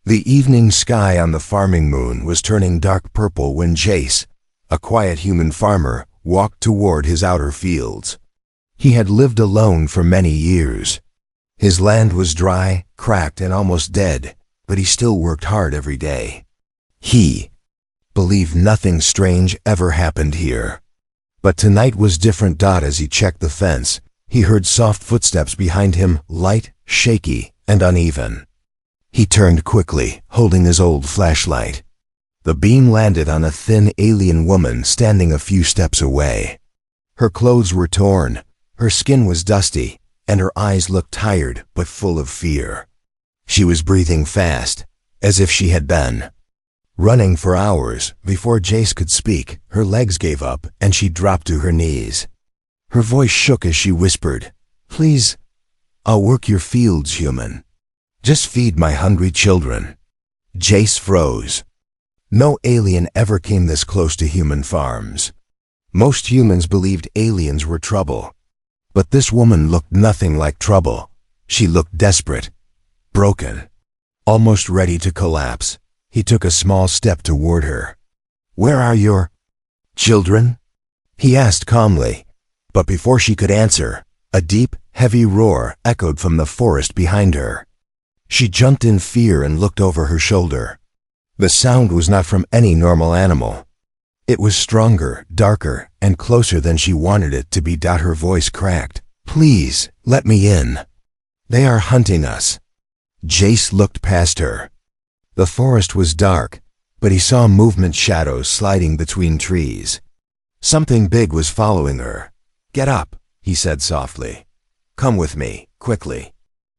The evening sky on the farming moon was turning dark purple when Jace, a quiet human farmer, walked toward his outer fields. He had lived alone for many years. His land was dry, cracked, and almost dead, but he still worked hard every day. He believed nothing strange ever happened here. But tonight was different. As he checked the fence, he heard soft footsteps behind him, light, shaky, and uneven. He turned quickly, holding his old flashlight. The beam landed on a thin alien woman standing a few steps away. Her clothes were torn, her skin was dusty, and her eyes looked tired but full of fear. She was breathing fast, as if she had been running for hours. Before Jace could speak, her legs gave up and she dropped to her knees. Her voice shook as she whispered, "Please, I'll work your fields, human. Just feed my hungry children." Jace froze. No alien ever came this close to human farms. Most humans believed aliens were trouble. But this woman looked nothing like trouble. She looked desperate, broken, almost ready to collapse. He took a small step toward her. "Where are your children?" he asked calmly. But before she could answer, a deep, heavy roar echoed from the forest behind her. She jumped in fear and looked over her shoulder. The sound was not from any normal animal. It was stronger, darker, and closer than she wanted it to be. Her voice cracked. "Please, let me in. They are hunting us." Jace looked past her. The forest was dark, but he saw movement, shadows sliding between trees. Something big was following her. "Get up," he said softly. "Come with me, quickly."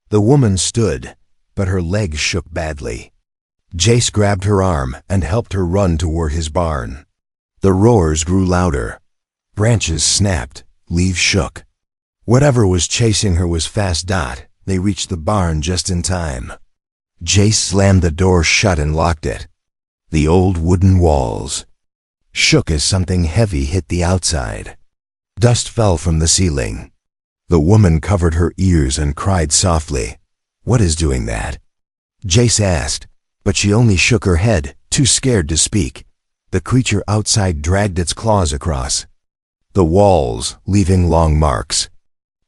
The woman stood, but her legs shook badly. Jace grabbed her arm and helped her run toward his barn. The roars grew louder. Branches snapped, leaves shook. Whatever was chasing her was fast. They reached the barn just in time. Jace slammed the door shut and locked it. The old wooden walls shook as something heavy hit the outside. Dust fell from the ceiling. The woman covered her ears and cried softly. "What is doing that?" Jace asked, but she only shook her head, too scared to speak. The creature outside dragged its claws across the walls, leaving long marks.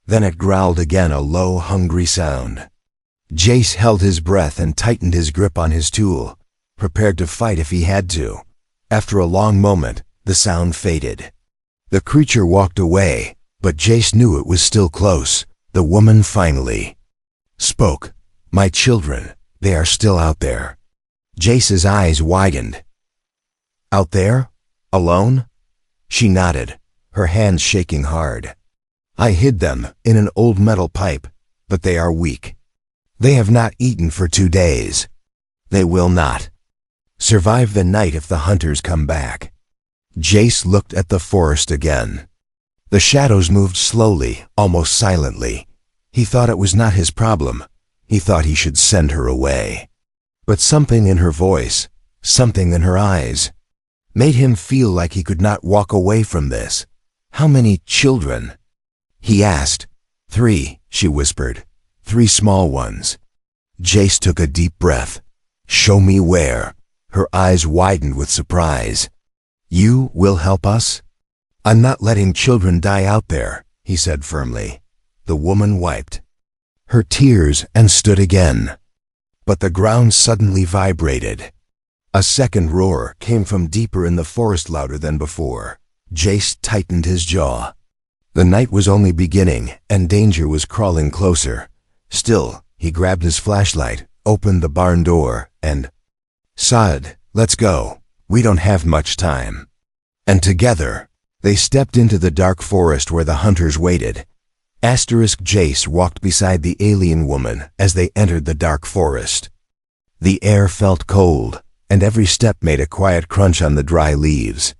Then it growled again, a low, hungry sound. Jace held his breath and tightened his grip on his tool, prepared to fight if he had to. After a long moment, the sound faded. The creature walked away, but Jace knew it was still close. The woman finally spoke. "My children, they are still out there." Jace's eyes widened. "Out there? Alone?" She nodded, her hands shaking hard. "I hid them in an old metal pipe, but they are weak. They have not eaten for 2 days. They will not survive the night if the hunters come back." Jace looked at the forest again. The shadows moved slowly, almost silently. He thought it was not his problem. He thought he should send her away. But something in her voice, something in her eyes, made him feel like he could not walk away from this. "How many children?" he asked. "3, she whispered. 3 small ones." Jace took a deep breath. "Show me where." Her eyes widened with surprise. "You will help us?" "I'm not letting children die out there," he said firmly. The woman wiped her tears and stood again. But the ground suddenly vibrated. A second roar came from deeper in the forest, louder than before. Jace tightened his jaw. The night was only beginning, and danger was crawling closer. Still, he grabbed his flashlight, opened the barn door, and sighed, "Let's go. We don't have much time." And together, they stepped into the dark forest where the hunters waited. Jace walked beside the alien woman as they entered the dark forest. The air felt cold, and every step made a quiet crunch on the dry leaves.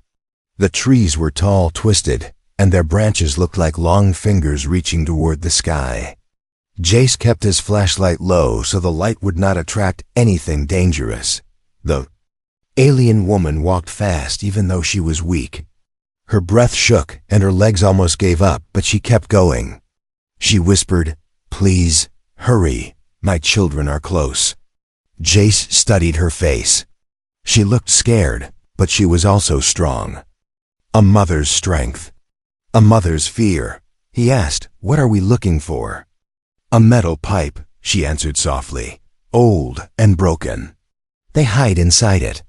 The trees were tall, twisted, and their branches looked like long fingers reaching toward the sky. Jace kept his flashlight low so the light would not attract anything dangerous. The alien woman walked fast even though she was weak. Her breath shook and her legs almost gave up, but she kept going. She whispered, "Please, hurry, my children are close." Jace studied her face. She looked scared, but she was also strong. A mother's strength. A mother's fear. He asked, "What are we looking for?" "A metal pipe," she answered softly. "Old and broken. They hide inside it."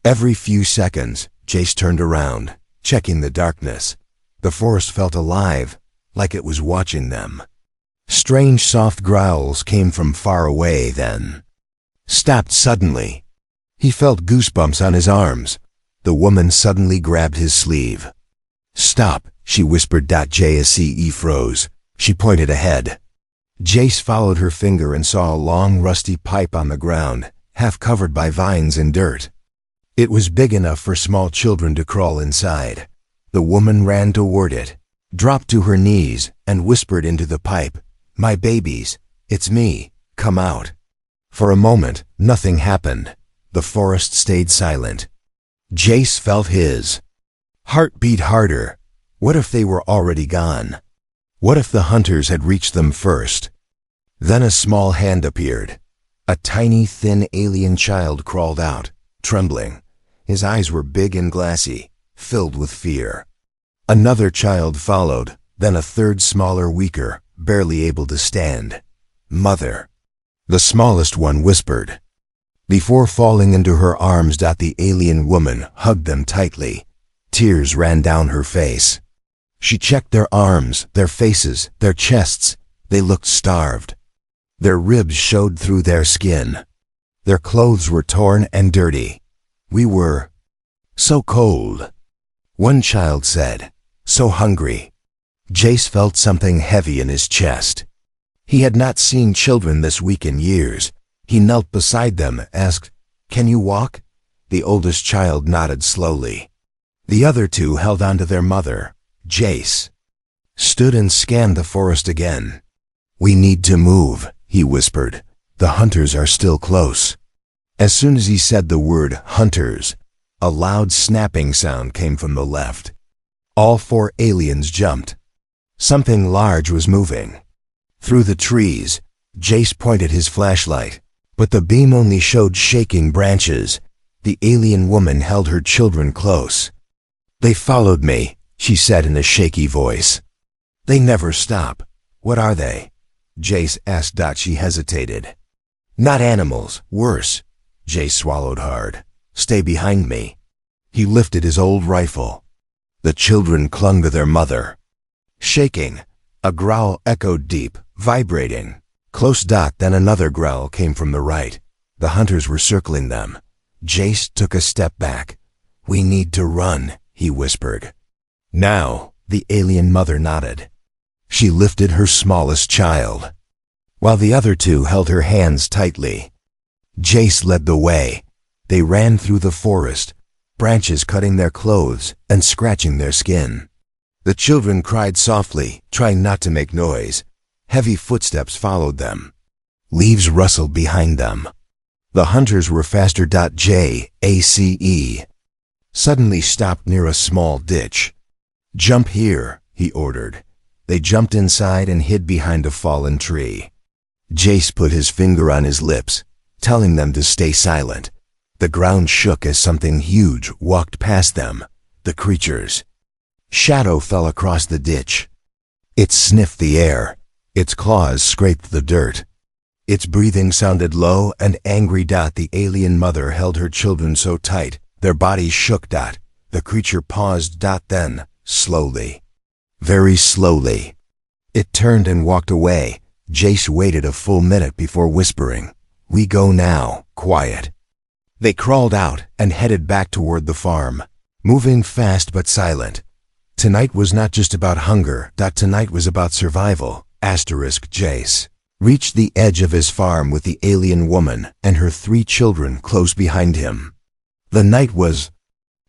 Every few seconds, Jace turned around, checking the darkness. The forest felt alive, like it was watching them. Strange soft growls came from far away then. Stopped suddenly. He felt goosebumps on his arms. The woman suddenly grabbed his sleeve. "Stop," she whispered. Jace froze. She pointed ahead. Jace followed her finger and saw a long rusty pipe on the ground, half covered by vines and dirt. It was big enough for small children to crawl inside. The woman ran toward it, dropped to her knees, and whispered into the pipe, "My babies, it's me, come out." For a moment, nothing happened. The forest stayed silent. Jace felt his heart beat harder. What if they were already gone? What if the hunters had reached them first? Then a small hand appeared. A tiny, thin alien child crawled out, trembling. His eyes were big and glassy, filled with fear. Another child followed, then a third, smaller, weaker, barely able to stand. "Mother." The smallest one whispered. Before falling into her arms, the alien woman hugged them tightly. Tears ran down her face. She checked their arms, their faces, their chests. They looked starved. Their ribs showed through their skin. Their clothes were torn and dirty. "We were so cold," one child said, "so hungry." Jace felt something heavy in his chest. He had not seen children this weak in years. He knelt beside them, asked, "Can you walk?" The oldest child nodded slowly. The other two held on to their mother. Jace stood and scanned the forest again. "We need to move," he whispered. "The hunters are still close." As soon as he said the word hunters, a loud snapping sound came from the left. All four aliens jumped. Something large was moving. Through the trees, Jace pointed his flashlight, but the beam only showed shaking branches. The alien woman held her children close. "They followed me," she said in a shaky voice. "They never stop." "What are they?" Jace asked. She hesitated. "Not animals, worse." Jace swallowed hard. "Stay behind me." He lifted his old rifle. The children clung to their mother. Shaking, a growl echoed deep, vibrating. Close. Then another growl came from the right. The hunters were circling them. Jace took a step back. "We need to run," he whispered. "Now," the alien mother nodded. She lifted her smallest child, while the other two held her hands tightly. Jace led the way. They ran through the forest, branches cutting their clothes and scratching their skin. The children cried softly, trying not to make noise. Heavy footsteps followed them. Leaves rustled behind them. The hunters were faster. Jace suddenly stopped near a small ditch. "Jump here," he ordered. They jumped inside and hid behind a fallen tree. Jace put his finger on his lips, telling them to stay silent. The ground shook as something huge walked past them. The creatures. Shadow fell across the ditch. It sniffed the air. Its claws scraped the dirt. Its breathing sounded low and angry. The alien mother held her children so tight, their bodies shook. The creature paused. Then, slowly, very slowly, it turned and walked away. Jace waited a full minute before whispering, "We go now, quiet." They crawled out and headed back toward the farm, moving fast but silent. Tonight was not just about hunger. Tonight was about survival. Jace reached the edge of his farm with the alien woman and her 3 children close behind him. The night was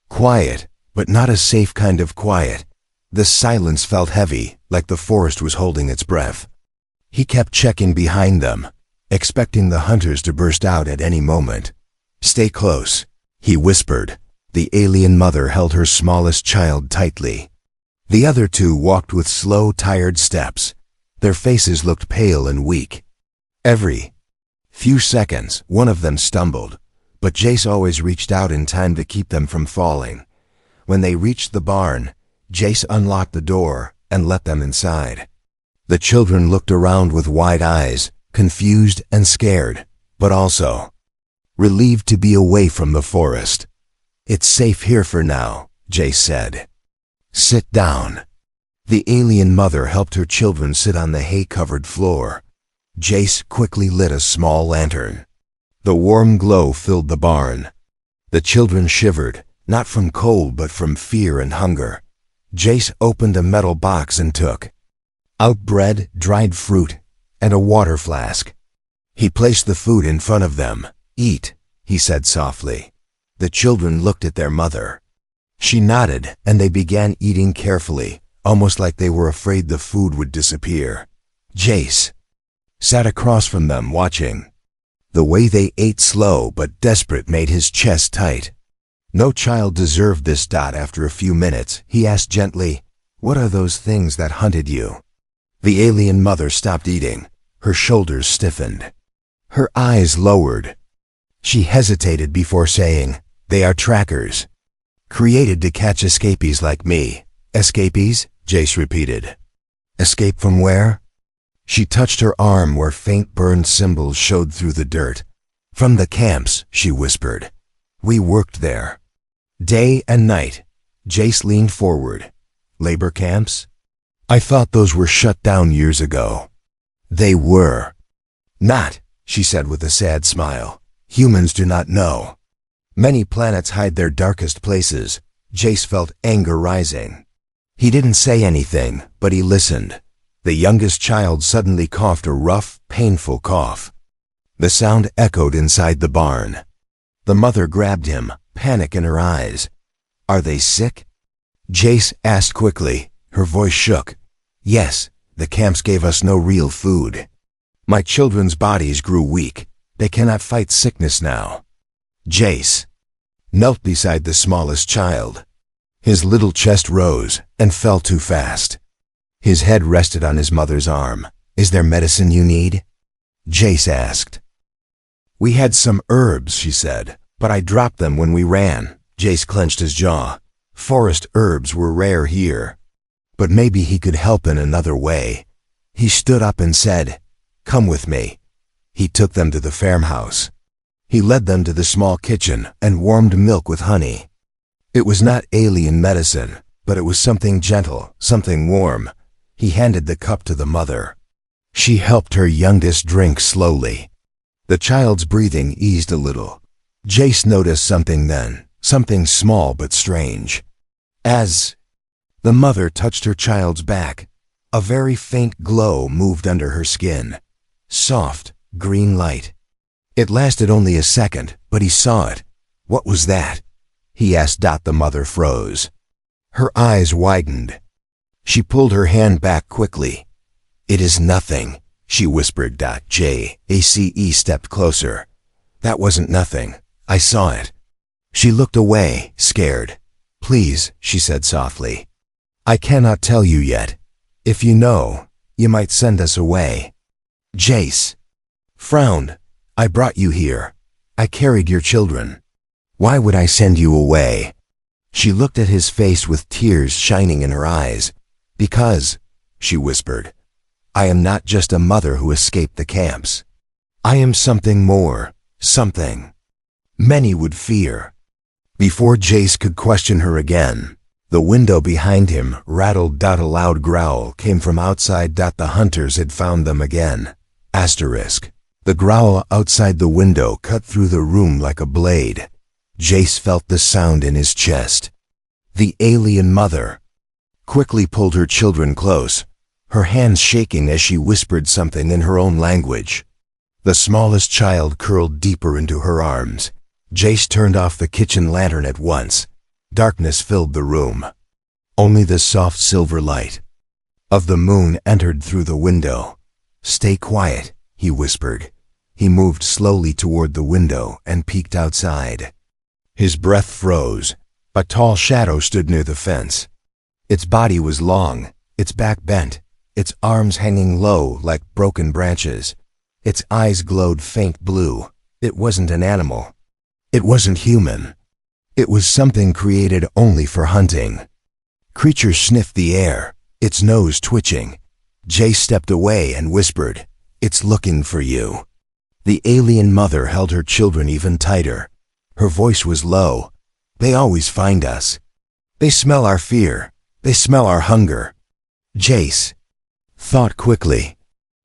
quiet, but not a safe kind of quiet. The silence felt heavy, like the forest was holding its breath. He kept checking behind them, expecting the hunters to burst out at any moment. "Stay close," he whispered. The alien mother held her smallest child tightly. The other 2 walked with slow, tired steps. Their faces looked pale and weak. Every Few seconds, one of them stumbled, but Jace always reached out in time to keep them from falling. When they reached the barn, Jace unlocked the door and let them inside. The children looked around with wide eyes, confused and scared, but also relieved to be away from the forest. "It's safe here for now," Jace said. "Sit down." The alien mother helped her children sit on the hay-covered floor. Jace quickly lit a small lantern. The warm glow filled the barn. The children shivered, not from cold but from fear and hunger. Jace opened a metal box and took out bread, dried fruit, and a water flask. He placed the food in front of them. "Eat," he said softly. The children looked at their mother. She nodded, and they began eating carefully, almost like they were afraid the food would disappear. Jace sat across from them, watching. The way they ate, slow but desperate, made his chest tight. "No child deserved this." After a few minutes, he asked gently, "What are those things that hunted you?" The alien mother stopped eating. Her shoulders stiffened. Her eyes lowered. She hesitated before saying, "They are trackers, created to catch escapees like me." "Escapees?" Jace repeated. "Escape from where?" She touched her arm where faint burned symbols showed through the dirt. "From the camps," she whispered. "We worked there, day and night." Jace leaned forward. "Labor camps? I thought those were shut down years ago." "They were not," she said with a sad smile. "Humans do not know. Many planets hide their darkest places." Jace felt anger rising. He didn't say anything, but he listened. The youngest child suddenly coughed a rough, painful cough. The sound echoed inside the barn. The mother grabbed him, panic in her eyes. "Are they sick?" Jace asked quickly. Her voice shook. "Yes, the camps gave us no real food. My children's bodies grew weak. They cannot fight sickness now." Jace knelt beside the smallest child. His little chest rose and fell too fast. His head rested on his mother's arm. "Is there medicine you need?" Jace asked. "We had some herbs," she said, "but I dropped them when we ran." Jace clenched his jaw. Forest herbs were rare here. But maybe he could help in another way. He stood up and said, "Come with me." He took them to the farmhouse. He led them to the small kitchen and warmed milk with honey. It was not alien medicine, but it was something gentle, something warm. He handed the cup to the mother. She helped her youngest drink slowly. The child's breathing eased a little. Jace noticed something then, something small but strange. As the mother touched her child's back, a very faint glow moved under her skin. Soft, green light. It lasted only a second, but he saw it. "What was that?" he asked. The mother froze. Her eyes widened. She pulled her hand back quickly. "It is nothing," she whispered. Jace stepped closer. "That wasn't nothing. I saw it." She looked away, scared. "Please," she said softly. "I cannot tell you yet. If you know, you might send us away." Jace frowned. "I brought you here. I carried your children. Why would I send you away?" She looked at his face with tears shining in her eyes. "Because," she whispered, "I am not just a mother who escaped the camps. I am something more, something many would fear." Before Jace could question her again, the window behind him rattled. A loud growl came from outside. The hunters had found them again. The growl outside the window cut through the room like a blade. Jace felt the sound in his chest. The alien mother quickly pulled her children close, her hands shaking as she whispered something in her own language. The smallest child curled deeper into her arms. Jace turned off the kitchen lantern at once. Darkness filled the room. Only the soft silver light of the moon entered through the window. "Stay quiet," he whispered. He moved slowly toward the window and peeked outside. His breath froze. A tall shadow stood near the fence. Its body was long, its back bent, its arms hanging low like broken branches. Its eyes glowed faint blue. It wasn't an animal. It wasn't human. It was something created only for hunting. Creature sniffed the air, its nose twitching. Jay stepped away and whispered, "It's looking for you." The alien mother held her children even tighter. Her voice was low. "They always find us. They smell our fear. They smell our hunger." Jace thought quickly.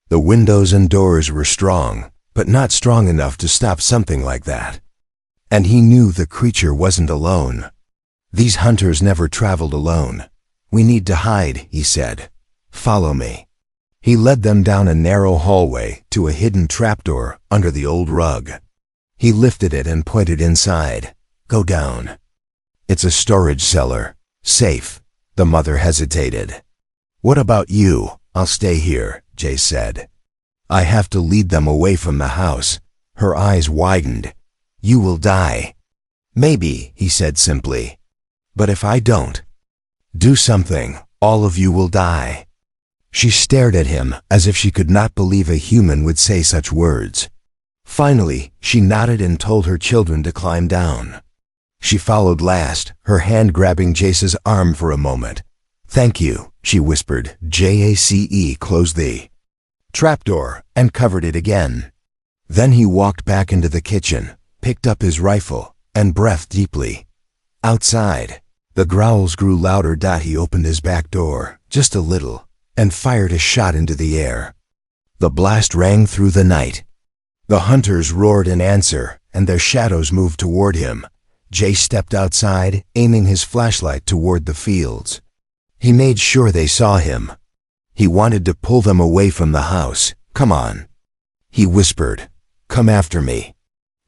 The windows and doors were strong, but not strong enough to stop something like that. And he knew the creature wasn't alone. "These hunters never traveled alone. We need to hide," he said. "Follow me." He led them down a narrow hallway to a hidden trapdoor under the old rug. He lifted it and pointed inside. "Go down." "It's a storage cellar. Safe." The mother hesitated. "What about you?" "I'll stay here," Jay said. "I have to lead them away from the house." Her eyes widened. "You will die." "Maybe," he said simply. "But if I don't do something, all of you will die." She stared at him as if she could not believe a human would say such words. Finally, she nodded and told her children to climb down. She followed last, her hand grabbing Jace's arm for a moment. "Thank you," she whispered. Jace closed the trapdoor and covered it again. Then he walked back into the kitchen, picked up his rifle, and breathed deeply. Outside, the growls grew louder. He opened his back door, just a little, and fired a shot into the air. The blast rang through the night. The hunters roared in answer, and their shadows moved toward him. Jay stepped outside, aiming his flashlight toward the fields. He made sure they saw him. He wanted to pull them away from the house. "Come on," he whispered. "Come after me."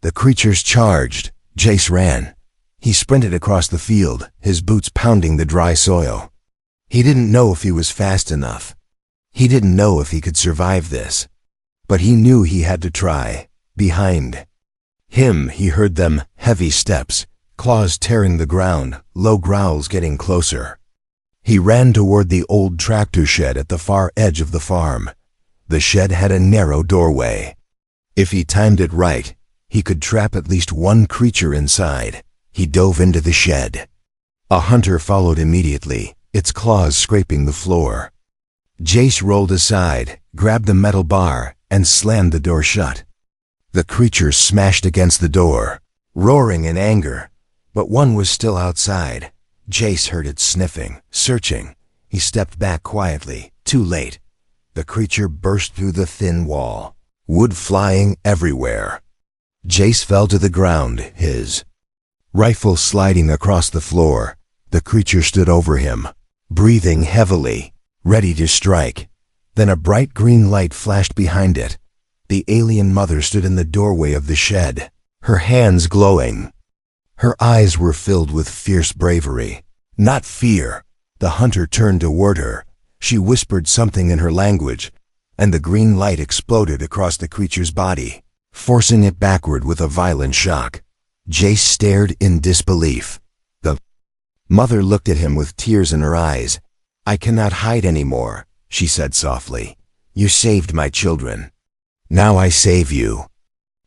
The creatures charged. Jace ran. He sprinted across the field, his boots pounding the dry soil. He didn't know if he was fast enough. He didn't know if he could survive this. But he knew he had to try. Behind him, he heard them, heavy steps, claws tearing the ground, low growls getting closer. He ran toward the old tractor shed at the far edge of the farm. The shed had a narrow doorway. If he timed it right, he could trap at least one creature inside. He dove into the shed. A hunter followed immediately, its claws scraping the floor. Jace rolled aside, grabbed the metal bar, and slammed the door shut. The creature smashed against the door, roaring in anger, but one was still outside. Jace heard it sniffing, searching. He stepped back quietly. Too late. The creature burst through the thin wall, wood flying everywhere. Jace fell to the ground, his rifle sliding across the floor. The creature stood over him, breathing heavily, ready to strike. Then a bright green light flashed behind it. The alien mother stood in the doorway of the shed, her hands glowing. Her eyes were filled with fierce bravery, not fear. The hunter turned toward her. She whispered something in her language, and the green light exploded across the creature's body, forcing it backward with a violent shock. Jace stared in disbelief. The mother looked at him with tears in her eyes. "I cannot hide anymore," she said softly. "You saved my children. Now I save you."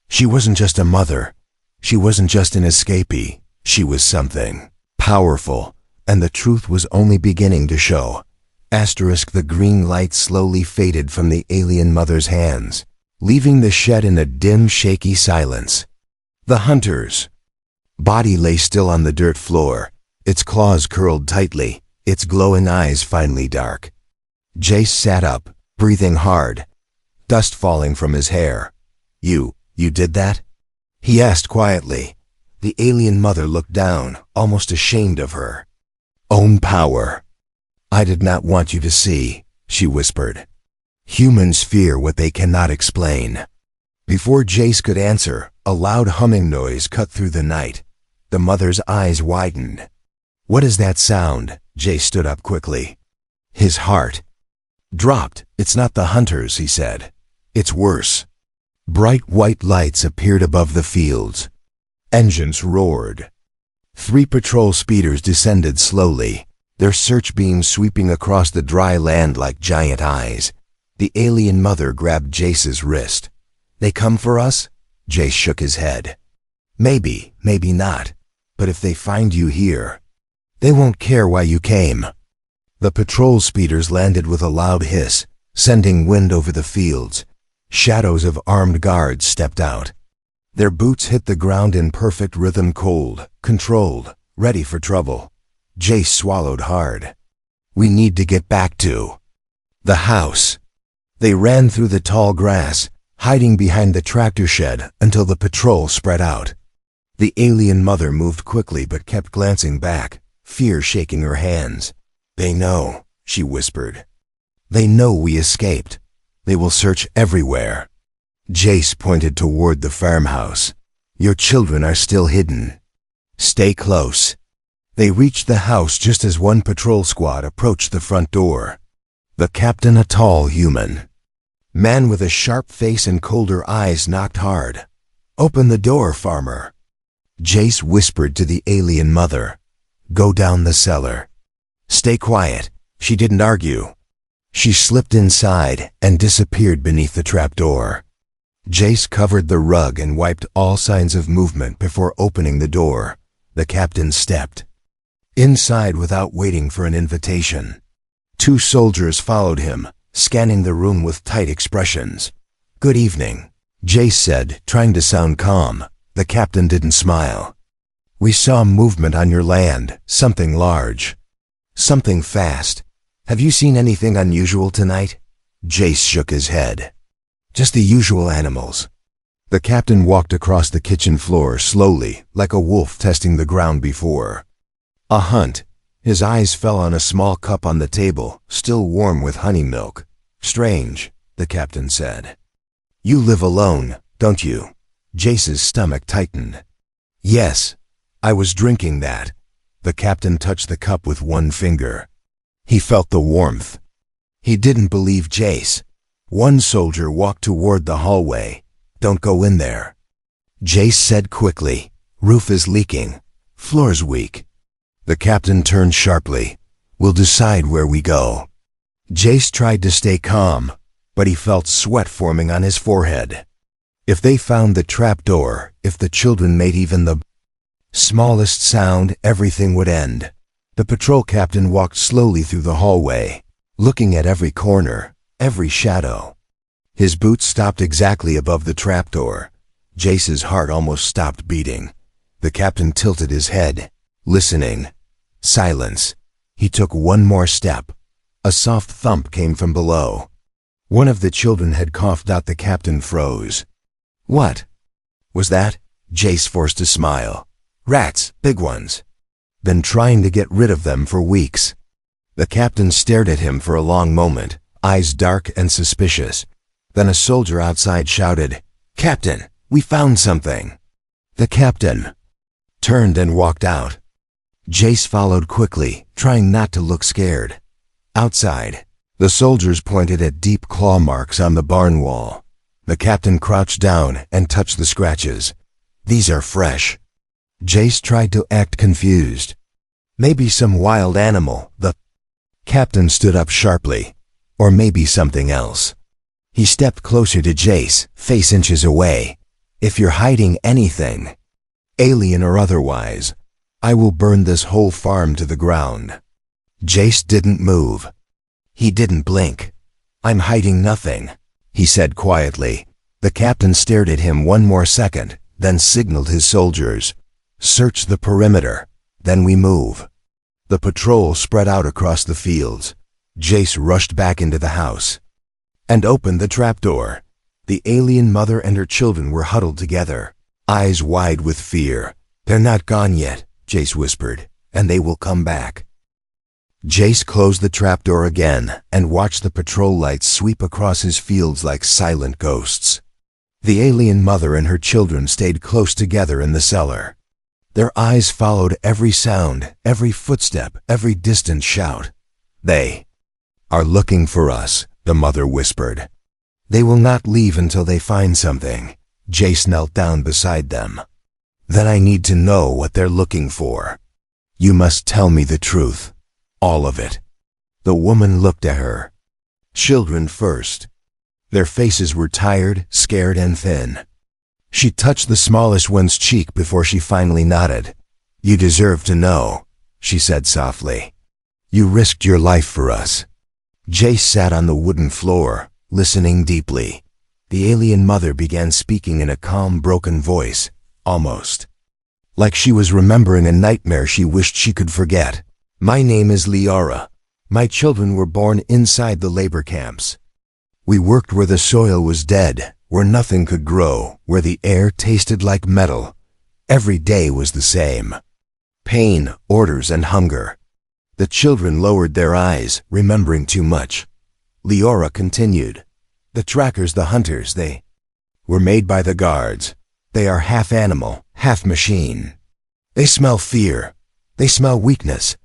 She wasn't just a mother. She wasn't just an escapee. She was something powerful, and the truth was only beginning to show. The green light slowly faded from the alien mother's hands, leaving the shed in a dim, shaky silence. The hunter's body lay still on the dirt floor, its claws curled tightly, its glowing eyes finely dark. Jace sat up, breathing hard, dust falling from his hair. You did that?" he asked quietly. The alien mother looked down, almost ashamed of her own power. "I did not want you to see," she whispered. "Humans fear what they cannot explain." Before Jace could answer, a loud humming noise cut through the night. The mother's eyes widened. "What is that sound?" Jace stood up quickly. His heart dropped. "It's not the hunters," he said. "It's worse." Bright white lights appeared above the fields. Engines roared. 3 patrol speeders descended slowly, their search beams sweeping across the dry land like giant eyes. The alien mother grabbed Jace's wrist. They come for us? Jace shook his head. Maybe, maybe not. But if they find you here, they won't care why you came. The patrol speeders landed with a loud hiss, sending wind over the fields. Shadows of armed guards stepped out. Their boots hit the ground in perfect rhythm, cold, controlled, ready for trouble. Jace swallowed hard. We need to get back to the house. They ran through the tall grass, hiding behind the tractor shed until the patrol spread out. The alien mother moved quickly but kept glancing back, fear shaking her hands. They know, she whispered. They know we escaped. They will search everywhere. Jace pointed toward the farmhouse. Your children are still hidden. Stay close. They reached the house just as one patrol squad approached the front door. The captain, a tall human man with a sharp face and colder eyes, knocked hard. Open the door, farmer. Jace whispered to the alien mother. Go down the cellar. Stay quiet. She didn't argue. She slipped inside and disappeared beneath the trapdoor. Jace covered the rug and wiped all signs of movement before opening the door. The captain stepped inside without waiting for an invitation. 2 soldiers followed him, scanning the room with tight expressions. Good evening, Jace said, trying to sound calm. The captain didn't smile. We saw movement on your land, something large. Something fast. Have you seen anything unusual tonight? Jace shook his head. Just the usual animals. The captain walked across the kitchen floor slowly, like a wolf testing the ground before a hunt. His eyes fell on a small cup on the table, still warm with honey milk. Strange, the captain said. You live alone, don't you? Jace's stomach tightened. Yes, I was drinking that. The captain touched the cup with one finger. He felt the warmth. He didn't believe Jace. One soldier walked toward the hallway. Don't go in there, Jace said quickly. Roof is leaking. Floor's weak. The captain turned sharply. We'll decide where we go. Jace tried to stay calm, but he felt sweat forming on his forehead. If they found the trapdoor, if the children made even the smallest sound, everything would end. The patrol captain walked slowly through the hallway, looking at every corner, every shadow. His boots stopped exactly above the trapdoor. Jace's heart almost stopped beating. The captain tilted his head, listening. Silence. He took one more step. A soft thump came from below. One of the children had coughed out. The captain froze. What was that? Jace forced a smile. Rats, big ones. Been trying to get rid of them for weeks. The captain stared at him for a long moment, eyes dark and suspicious. Then a soldier outside shouted, Captain, we found something. The captain turned and walked out. Jace followed quickly, trying not to look scared. Outside, the soldiers pointed at deep claw marks on the barn wall. The captain crouched down and touched the scratches. These are fresh. Jace tried to act confused. Maybe some wild animal. The captain stood up sharply. Or maybe something else. He stepped closer to Jace, face inches away. If you're hiding anything, alien or otherwise, I will burn this whole farm to the ground. Jace didn't move. He didn't blink. I'm hiding nothing, he said quietly. The captain stared at him one more second, then signaled his soldiers. Search the perimeter, then we move. The patrol spread out across the fields. Jace rushed back into the house and opened the trapdoor. The alien mother and her children were huddled together, eyes wide with fear. They're not gone yet, Jace whispered, and they will come back. Jace closed the trapdoor again and watched the patrol lights sweep across his fields like silent ghosts. The alien mother and her children stayed close together in the cellar. Their eyes followed every sound, every footstep, every distant shout. They are looking for us, the mother whispered. They will not leave until they find something. Jace knelt down beside them. Then I need to know what they're looking for. You must tell me the truth. All of it. The woman looked at her. Children first. Their faces were tired, scared, and thin. She touched the smallest one's cheek before she finally nodded. "You deserve to know," she said softly. "You risked your life for us." Jace sat on the wooden floor, listening deeply. The alien mother began speaking in a calm, broken voice, almost like she was remembering a nightmare she wished she could forget. "My name is Liara. My children were born inside the labor camps. We worked where the soil was dead, where nothing could grow, where the air tasted like metal. Every day was the same. Pain, orders, and hunger." The children lowered their eyes, remembering too much. Liara continued. "The trackers, the hunters, they were made by the guards. They are half animal, half machine. They smell fear. They smell weakness.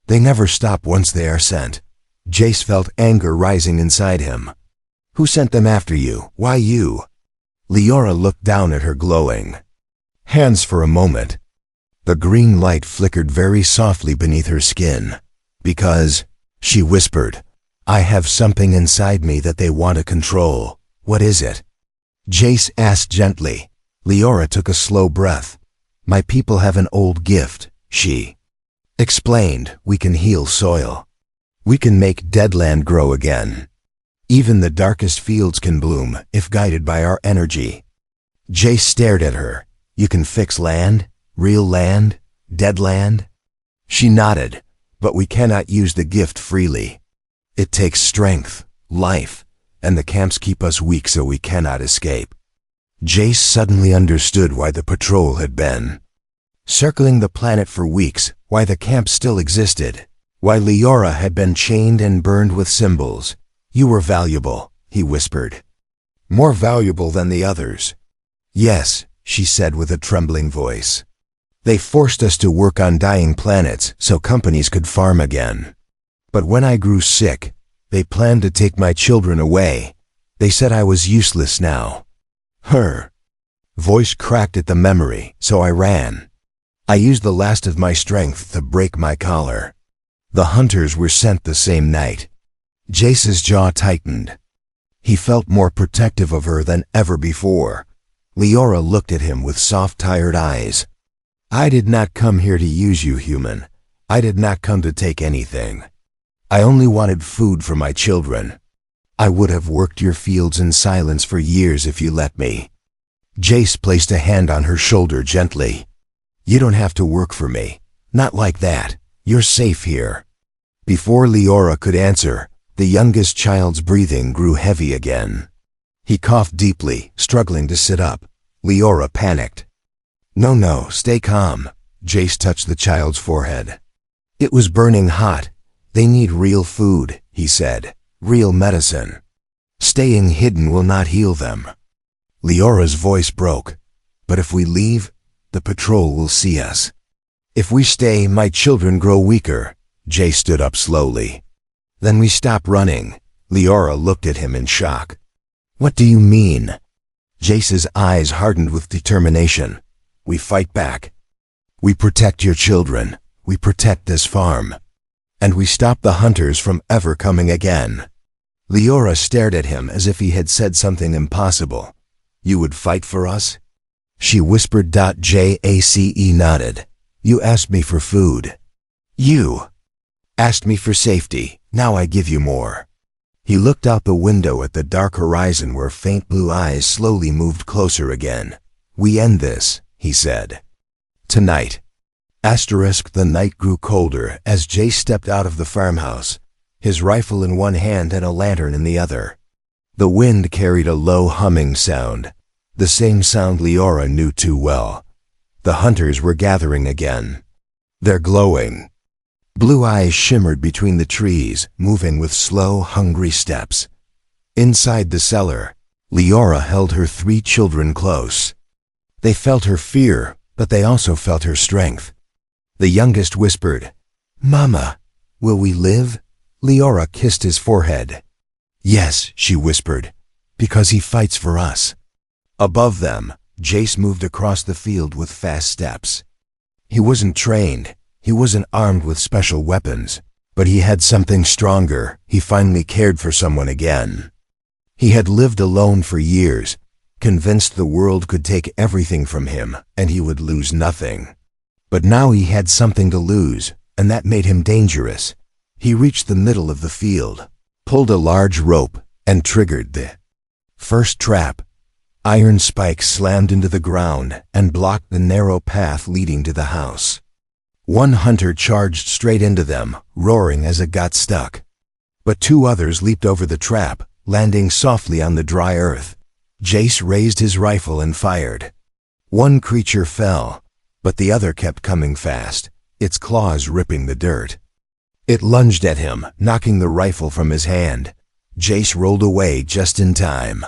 They never stop once they are sent." Jace felt anger rising inside him. "Who sent them after you? Why you?" Liara looked down at her, glowing hands for a moment. The green light flickered very softly beneath her skin. "Because," she whispered, "I have something inside me that they want to control." "What is it?" Jace asked gently. Liara took a slow breath. "My people have an old gift," she explained. "We can heal soil. We can make dead land grow again. Even the darkest fields can bloom if guided by our energy." Jace stared at her. "You can fix land? Real land? Dead land?" She nodded. "But we cannot use the gift freely. It takes strength, life, and the camps keep us weak so we cannot escape." Jace suddenly understood why the patrol had been circling the planet for weeks, why the camp still existed, why Liara had been chained and burned with symbols. "You were valuable," he whispered. "More valuable than the others." "Yes," she said with a trembling voice. "They forced us to work on dying planets so companies could farm again. But when I grew sick, they planned to take my children away. They said I was useless now." Her voice cracked at the memory, "So I ran. I used the last of my strength to break my collar. The hunters were sent the same night." Jace's jaw tightened. He felt more protective of her than ever before. Liara looked at him with soft, tired eyes. "I did not come here to use you, human. I did not come to take anything. I only wanted food for my children. I would have worked your fields in silence for years if you let me." Jace placed a hand on her shoulder gently. "You don't have to work for me. Not like that. You're safe here." Before Liara could answer, the youngest child's breathing grew heavy again. He coughed deeply, struggling to sit up. Liara panicked. No, stay calm." Jace touched the child's forehead. It was burning hot. "They need real food," he said. "Real medicine. Staying hidden will not heal them." Liara's voice broke. "But if we leave, the patrol will see us. If we stay, my children grow weaker." Jace stood up slowly. "Then we stop running." Liara looked at him in shock. "What do you mean?" Jace's eyes hardened with determination. "We fight back. We protect your children. We protect this farm. And we stop the hunters from ever coming again." Liara stared at him as if he had said something impossible. "You would fight for us?" She whispered. Jace nodded. "You asked me for food. You asked me for safety. Now I give you more." He looked out the window at the dark horizon where faint blue eyes slowly moved closer again. "We end this," he said. "Tonight." The night grew colder as Jace stepped out of the farmhouse, his rifle in one hand and a lantern in the other. The wind carried a low humming sound, the same sound Liara knew too well. The hunters were gathering again. Their glowing blue eyes shimmered between the trees, moving with slow, hungry steps. Inside the cellar, Liara held her 3 children close. They felt her fear, but they also felt her strength. The youngest whispered, "Mama, will we live?" Liara kissed his forehead. "Yes," she whispered, "because he fights for us." Above them, Jace moved across the field with fast steps. He wasn't trained, he wasn't armed with special weapons, but he had something stronger. He finally cared for someone again. He had lived alone for years, convinced the world could take everything from him and he would lose nothing. But now he had something to lose, and that made him dangerous. He reached the middle of the field, pulled a large rope, and triggered the first trap. Iron spikes slammed into the ground and blocked the narrow path leading to the house. One hunter charged straight into them, roaring as it got stuck. But two others leaped over the trap, landing softly on the dry earth. Jace raised his rifle and fired. One creature fell, but the other kept coming fast, its claws ripping the dirt. It lunged at him, knocking the rifle from his hand. Jace rolled away just in time.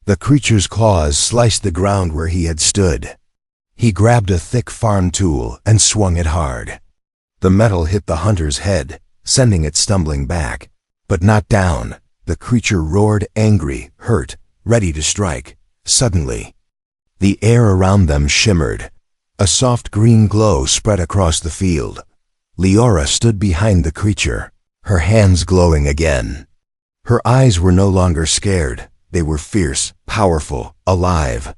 The creature's claws sliced the ground where he had stood. He grabbed a thick farm tool and swung it hard. The metal hit the hunter's head, sending it stumbling back, but not down. The creature roared, angry, hurt, ready to strike. Suddenly, the air around them shimmered. A soft green glow spread across the field. Leora stood behind the creature, her hands glowing again. Her eyes were no longer scared. They were fierce, powerful, alive.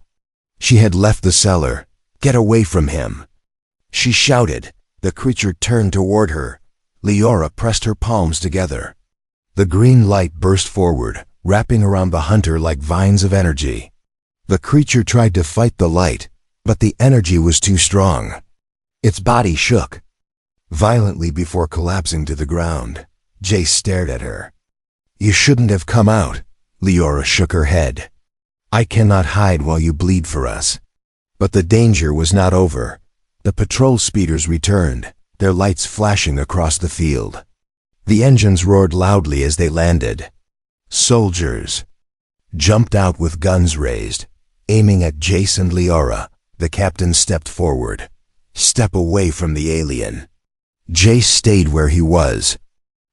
She had left the cellar. Get away from him, she shouted. The creature turned toward her. Leora pressed her palms together. The green light burst forward, wrapping around the hunter like vines of energy. The creature tried to fight the light, but the energy was too strong. Its body shook violently before collapsing to the ground. Jace stared at her. You shouldn't have come out. Leora shook her head. I cannot hide while you bleed for us. But the danger was not over. The patrol speeders returned, their lights flashing across the field. The engines roared loudly as they landed. Soldiers jumped out with guns raised, aiming at Jace and Leora. The captain stepped forward. Step away from the alien. Jace stayed where he was.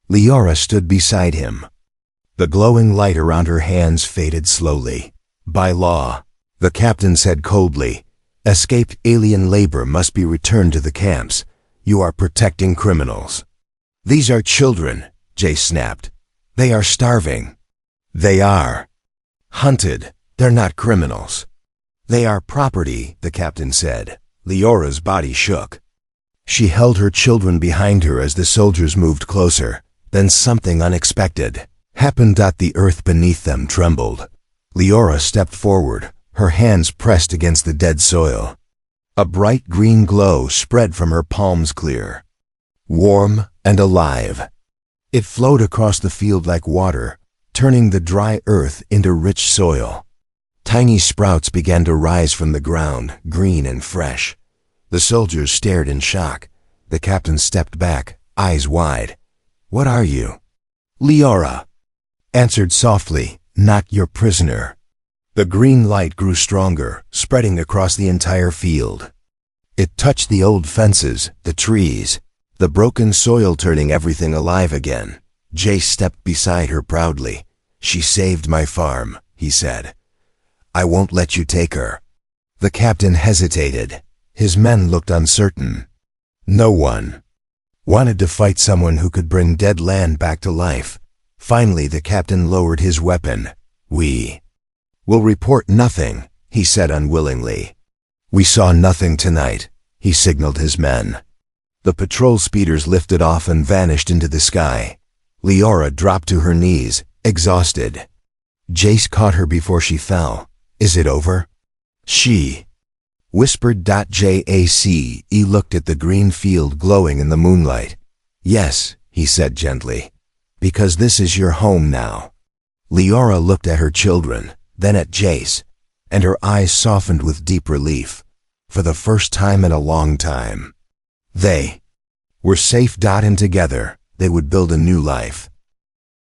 Leora stood beside him. The glowing light around her hands faded slowly. By law, the captain said coldly, escaped alien labor must be returned to the camps. You are protecting criminals. These are children, Jace snapped. They are starving. They are hunted. They're not criminals. They are property, the captain said. Leora's body shook. She held her children behind her as the soldiers moved closer. Then something unexpected happened. The earth beneath them trembled. Leora stepped forward, her hands pressed against the dead soil. A bright green glow spread from her palms, clear, warm, and alive. It flowed across the field like water, turning the dry earth into rich soil. Tiny sprouts began to rise from the ground, green and fresh. The soldiers stared in shock. The captain stepped back, eyes wide. What are you? Leora answered softly, not your prisoner. The green light grew stronger, spreading across the entire field. It touched the old fences, the trees, the broken soil, turning everything alive again. Jace stepped beside her proudly. She saved my farm, he said. I won't let you take her. The captain hesitated. His men looked uncertain. No one wanted to fight someone who could bring dead land back to life. Finally, the captain lowered his weapon. We will report nothing, he said unwillingly. We saw nothing tonight, he signaled his men. The patrol speeders lifted off and vanished into the sky. Leora dropped to her knees, exhausted. Jace caught her before she fell. Is it over? She whispered. Jace looked at the green field glowing in the moonlight. Yes, he said gently, because this is your home now. Leora looked at her children, then at Jace, and her eyes softened with deep relief. For the first time in a long time, they were safe. And together, they would build a new life.